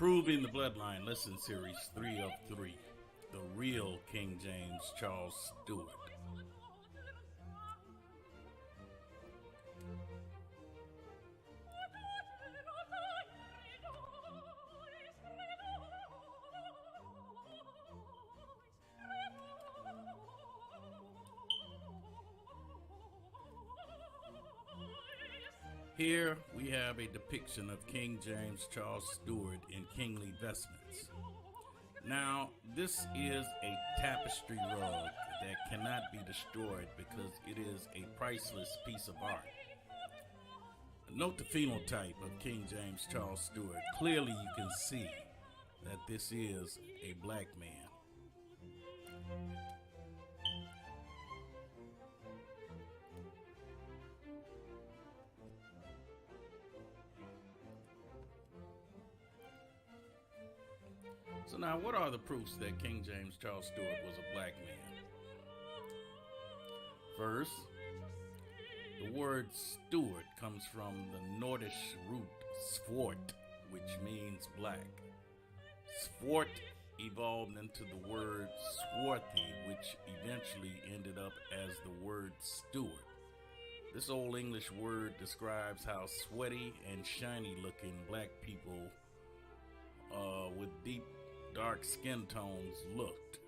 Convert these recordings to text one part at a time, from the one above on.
Proving the Bloodline Lesson Series 3 of 3. The Real King James Charles Stewart. Here we have a depiction of King James Charles Stewart in kingly vestments. Now, this is a tapestry rug that cannot be destroyed because it is a priceless piece of art. Note the phenotype of King James Charles Stewart. Clearly you can see that this is a black man. So now, what are the proofs that King James Charles Stewart was a black man? First, the word Stewart comes from the Nordish root svort, which means black. Svort evolved into the word swarthy, which eventually ended up as the word Stewart. This Old English word describes how sweaty and shiny looking black people with deep dark skin tones looked.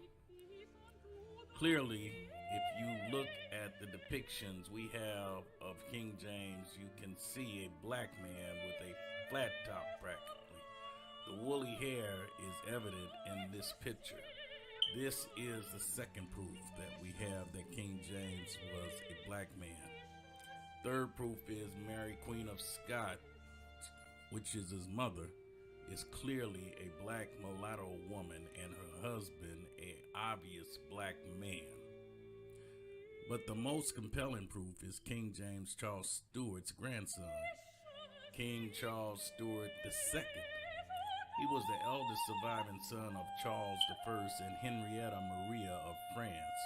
Clearly, if you look at the depictions we have of King James, you can see a black man with a flat top practically. The woolly hair is evident in this picture. This is the second proof that we have that King James was a black man. Third proof is Mary, Queen of Scots, which is his mother, is clearly a black mulatto woman and her husband an obvious black man. But the most compelling proof is King James Charles Stewart's grandson, King Charles Stewart II. He was the eldest surviving son of Charles I and Henrietta Maria of France,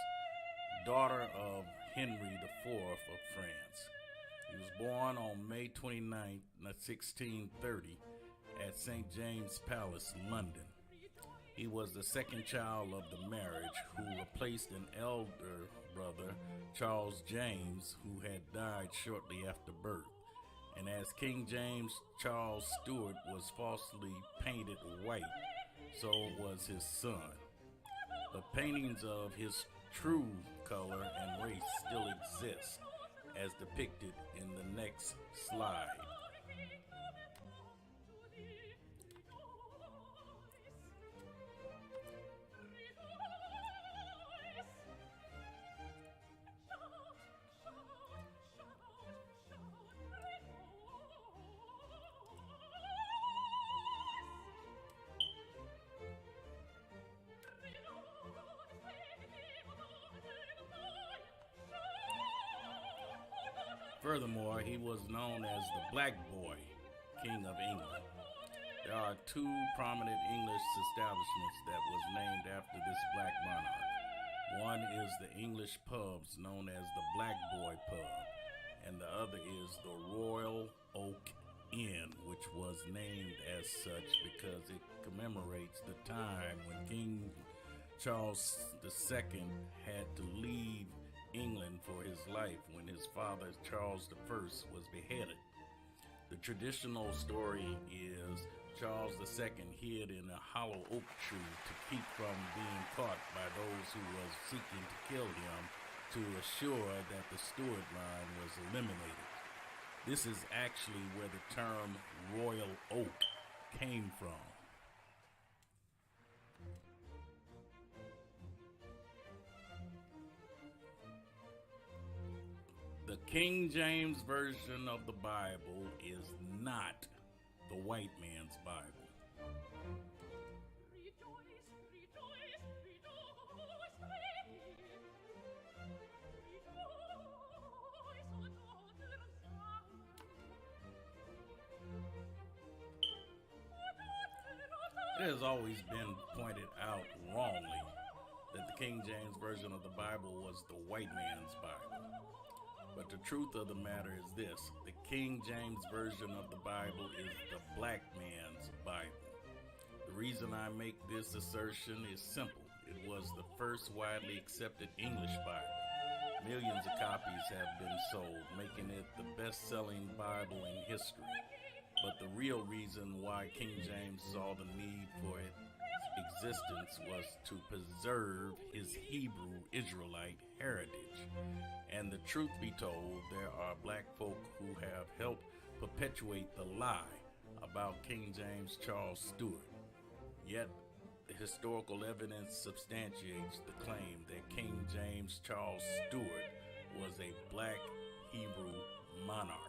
daughter of Henry IV of France. He was born on May 29, 1630, at St. James Palace, London. He was the second child of the marriage, who replaced an elder brother, Charles James, who had died shortly after birth. And as King James Charles Stewart was falsely painted white, so was his son. The paintings of his true color and race still exist, as depicted in the next slide. Furthermore, he was known as the Black Boy, King of England. There are two prominent English establishments that was named after this black monarch. One is the English pubs known as the Black Boy Pub, and the other is the Royal Oak Inn, which was named as such because it commemorates the time when King Charles II had to leave England for his life when his father Charles I was beheaded. The traditional story is Charles II hid in a hollow oak tree to keep from being caught by those who was seeking to kill him, to assure that the Stewart line was eliminated. This is actually where the term Royal Oak came from. The King James Version of the Bible is not the white man's Bible. It has always been pointed out wrongly that the King James Version of the Bible was the white man's Bible. But the truth of the matter is this: the King James Version of the Bible is the black man's Bible. The reason I make this assertion is simple. It was the first widely accepted English Bible. Millions of copies have been sold, making it the best-selling Bible in history. But the real reason why King James saw the need for its existence was to preserve his Hebrew Israelite heritage. And the truth be told, there are black folk who have helped perpetuate the lie about King James Charles Stewart. Yet, the historical evidence substantiates the claim that King James Charles Stewart was a black Hebrew monarch.